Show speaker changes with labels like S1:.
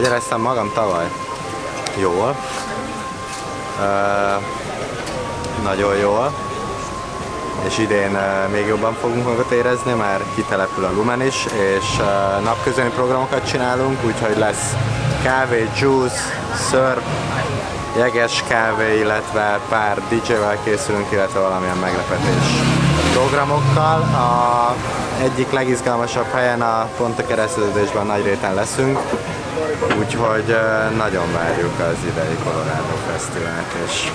S1: Hogy éreztem magam tavaly? Jól. Nagyon jól. És idén még jobban fogunk magat érezni, mert kitelepül a Lumen is, és napközöni programokat csinálunk, úgyhogy lesz kávé, juice, szörp, jeges kávé, illetve pár DJ-vel készülünk, illetve valamilyen meglepetés programokkal. A egyik legizgalmasabb helyen pont a Kereszteződésben Nagyréten leszünk, úgyhogy nagyon várjuk az idei Colorado Fesztivált, és